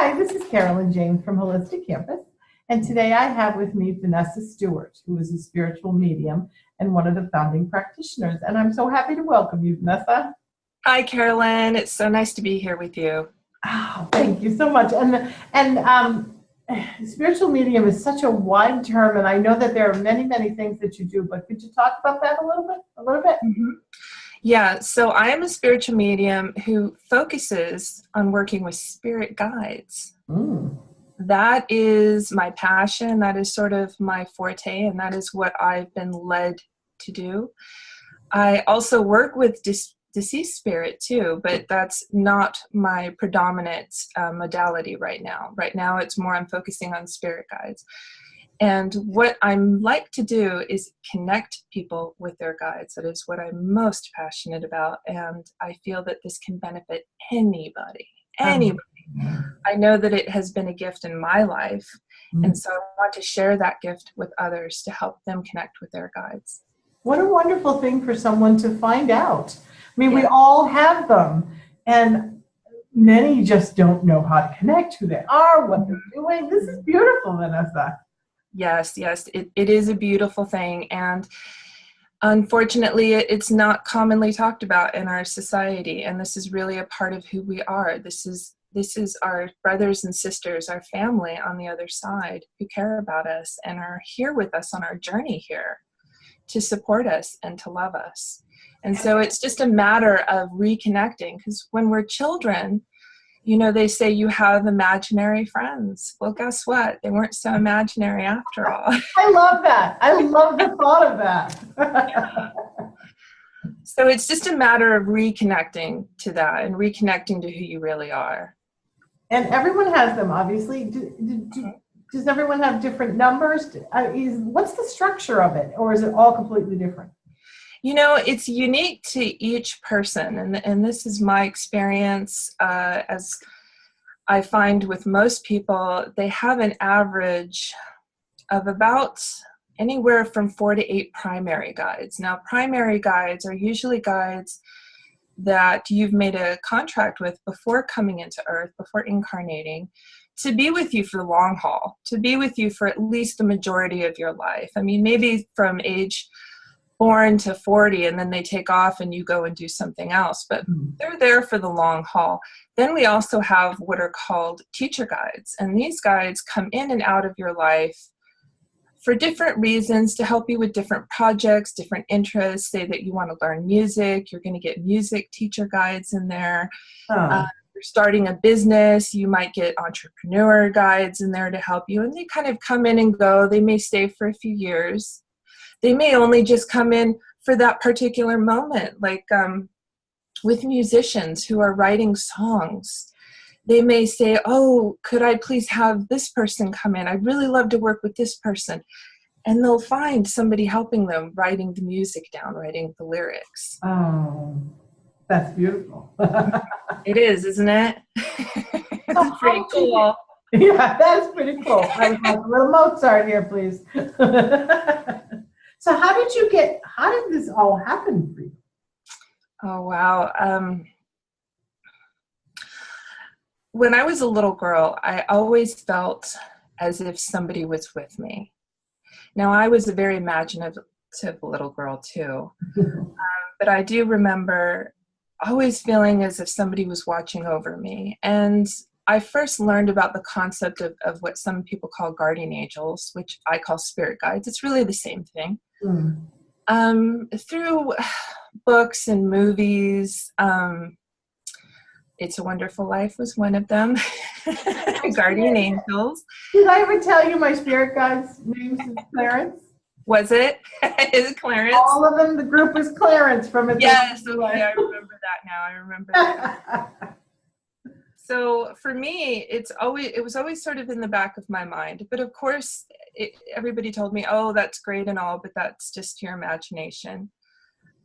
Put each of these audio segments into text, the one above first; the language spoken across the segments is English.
Hi, this is Carolyn James from Holistic Campus, and today I have with me Vanessa Stewart, who is a spiritual medium and one of the founding practitioners. And I'm so happy to welcome you, Vanessa. Hi, Carolyn. It's so nice to be here with you. Oh, thank you so much. And spiritual medium is such a wide term, and I know that there are many, many things that you do. But could you talk about that a little bit? Mm-hmm. Yeah, so I am a spiritual medium who focuses on working with spirit guides. That is my passion. That is sort of my forte, and that is what I've been led to do. I also work with deceased spirit too, but that's not my predominant modality right now. Right now, it's more I'm focusing on spirit guides. And what I'm like to do is connect people with their guides. That is what I'm most passionate about. And I feel that this can benefit anybody. I know that it has been a gift in my life. And so I want to share that gift with others to help them connect with their guides. What a wonderful thing for someone to find out. I mean, we all have them. And many just don't know how to connect, who they are, what they're doing. This is beautiful, Vanessa. Yes, it is a beautiful thing. And unfortunately, it's not commonly talked about in our society. And this is really a part of who we are. This is our brothers and sisters, our family on the other side who care about us and are here with us on our journey here to support us and to love us. And so it's just a matter of reconnecting, because when we're children, you know, they say you have imaginary friends. Well, guess what? They weren't so imaginary after all. I love that. I love the thought of that. So it's just a matter of reconnecting to that and reconnecting to who you really are. And everyone has them, obviously. Does everyone have different numbers? What's the structure of it? Or is it all completely different? You know, it's unique to each person, and this is my experience. As I find with most people, they have an average of about anywhere from 4 to 8 primary guides. Now, primary guides are usually guides that you've made a contract with before coming into Earth, before incarnating, to be with you for the long haul, to be with you for at least the majority of your life. I mean, maybe from age born to 40 and then they take off and you go and do something else, but they're there for the long haul. Then we also have what are called teacher guides, and these guides come in and out of your life for different reasons to help you with different projects, different interests. Say that you want to learn music, you're going to get music teacher guides in there. You're starting a business, you might get entrepreneur guides in there to help you, and they kind of come in and go. They may stay for a few years. They may only just come in for that particular moment, like with musicians who are writing songs. They may say, oh, could I please have this person come in? I'd really love to work with this person. And they'll find somebody helping them, writing the music down, writing the lyrics. Oh, that's beautiful. It is, isn't it? It's pretty cool. Yeah, that's pretty cool. I would like a little Mozart here, please. So how did this all happen for you? Oh, wow. When I was a little girl, I always felt as if somebody was with me. Now, I was a very imaginative little girl too, but I do remember always feeling as if somebody was watching over me. And I first learned about the concept of what some people call guardian angels, which I call spirit guides. It's really the same thing. Through books and movies. It's a Wonderful Life was one of them. Guardian angels. Did I ever tell you my spirit guide's name is Clarence? Was it? Is it Clarence? All of them, the group was Clarence from it. Yes, okay, I remember that now. I remember that. So for me, it was always sort of in the back of my mind. But of course, everybody told me, oh, that's great and all, but that's just your imagination.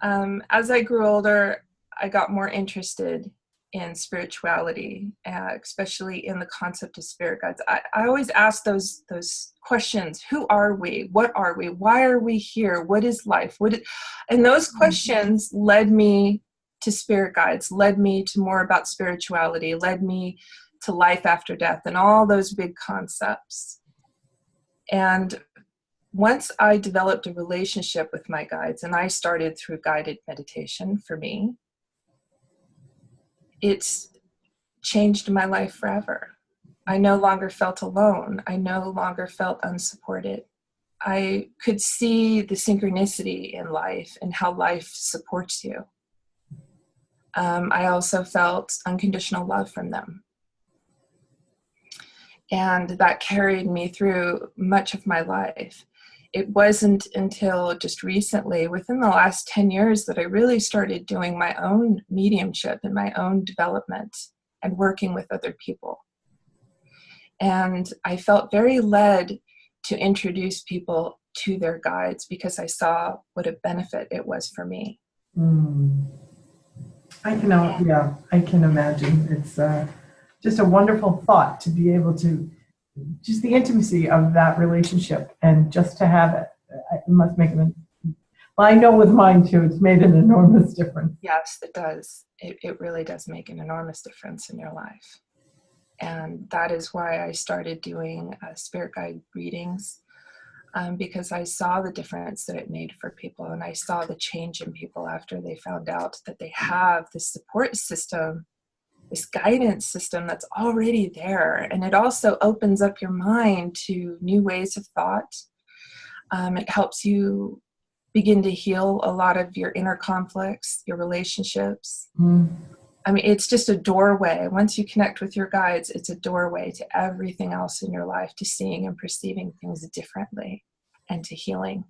As I grew older, I got more interested in spirituality, especially in the concept of spirit guides. I always ask those questions. Who are we? What are we? Why are we here? What is life? And those questions led me to spirit guides, led me to more about spirituality, led me to life after death and all those big concepts. And once I developed a relationship with my guides, and I started through guided meditation for me, it's changed my life forever. I no longer felt alone. I no longer felt unsupported. I could see the synchronicity in life and how life supports you. I also felt unconditional love from them. And that carried me through much of my life. It wasn't until just recently, within the last 10 years, that I really started doing my own mediumship and my own development and working with other people. And I felt very led to introduce people to their guides because I saw what a benefit it was for me. I can imagine. It's just a wonderful thought to be able to, just the intimacy of that relationship, and just to have it. It must make well, I know with mine too, it's made an enormous difference. Yes, it does. It really does make an enormous difference in your life. And that is why I started doing spirit guide readings, because I saw the difference that it made for people. And I saw the change in people after they found out that they have this support system, this guidance system that's already there. And it also opens up your mind to new ways of thought. It helps you begin to heal a lot of your inner conflicts, your relationships. I mean, it's just a doorway. Once you connect with your guides, it's a doorway to everything else in your life, to seeing and perceiving things differently and to healing.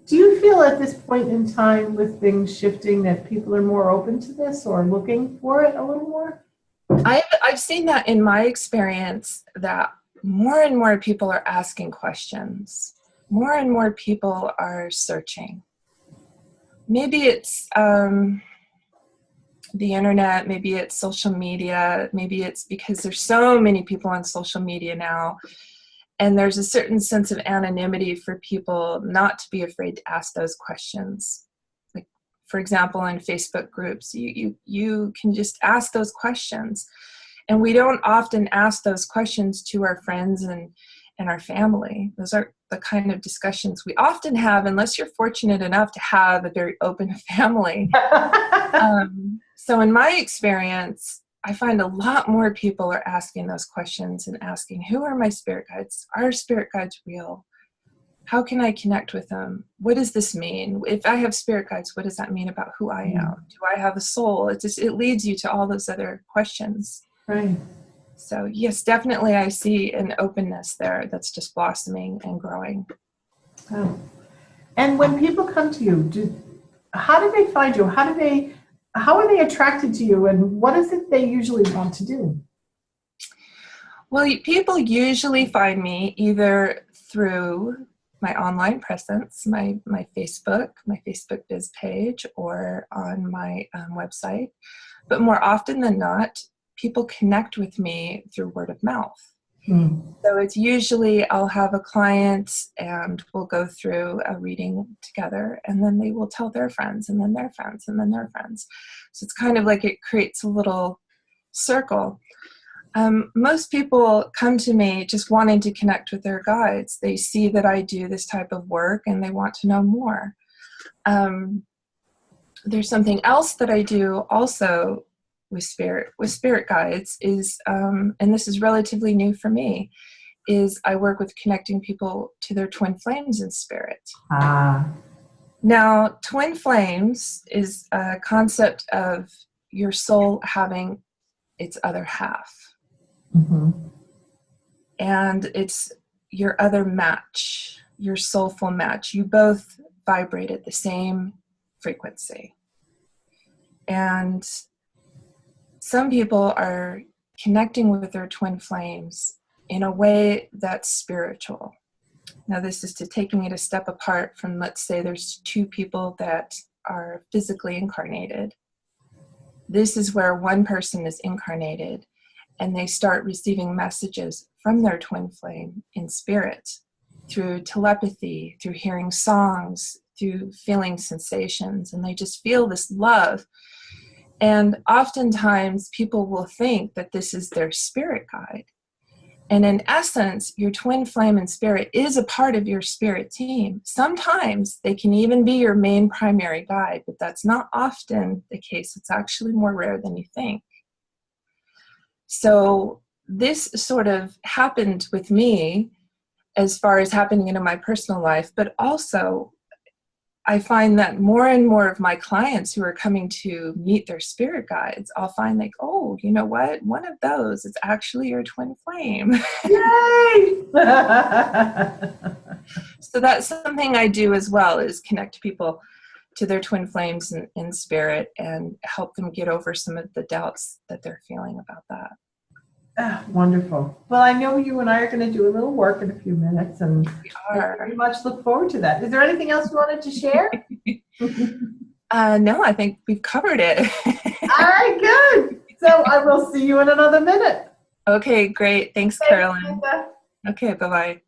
Do you feel at this point in time, with things shifting, that people are more open to this or looking for it a little more? I've seen that in my experience, that more and more people are asking questions. More and more people are searching. Maybe it's the internet, maybe it's social media, maybe it's because there's so many people on social media now, and there's a certain sense of anonymity for people not to be afraid to ask those questions. Like, for example, in Facebook groups, you can just ask those questions. And we don't often ask those questions to our friends and our family. Those are the kind of discussions we often have, unless you're fortunate enough to have a very open family. So in my experience, I find a lot more people are asking those questions and asking, who are my spirit guides? Are spirit guides real? How can I connect with them? What does this mean? If I have spirit guides, what does that mean about who I am? Do I have a soul? It leads you to all those other questions. Right. So yes, definitely I see an openness there that's just blossoming and growing. Oh. And when people come to you, how do they find you? How are they attracted to you, and what is it they usually want to do? Well, people usually find me either through my online presence, my Facebook biz page, or on my website. But more often than not, people connect with me through word of mouth. So it's usually I'll have a client and we'll go through a reading together, and then they will tell their friends, and then their friends, and then their friends. So it's kind of like it creates a little circle. Most people come to me just wanting to connect with their guides. They see that I do this type of work and they want to know more. There's something else that I do also with spirit guides is, and this is relatively new for me, is I work with connecting people to their twin flames in spirit. Now, twin flames is a concept of your soul having its other half. And it's your other match, your soulful match. You both vibrate at the same frequency. And some people are connecting with their twin flames in a way that's spiritual. Now, this is to taking it a step apart from, let's say there's two people that are physically incarnated. This is where one person is incarnated and they start receiving messages from their twin flame in spirit through telepathy, through hearing songs, through feeling sensations, and they just feel this love. And oftentimes people will think that this is their spirit guide. And in essence, your twin flame and spirit is a part of your spirit team. Sometimes they can even be your main primary guide, but that's not often the case. It's actually more rare than you think. So this sort of happened with me as far as happening in my personal life, but also I find that more and more of my clients who are coming to meet their spirit guides, I'll find like, oh, you know what? One of those is actually your twin flame. Yay! So that's something I do as well, is connect people to their twin flames in spirit and help them get over some of the doubts that they're feeling about that. Wonderful. Well, I know you and I are going to do a little work in a few minutes, and I very much look forward to that. Is there anything else you wanted to share? No, I think we've covered it. All right, good. So I will see you in another minute. Okay, great. Thanks, Carolyn. Okay, bye-bye.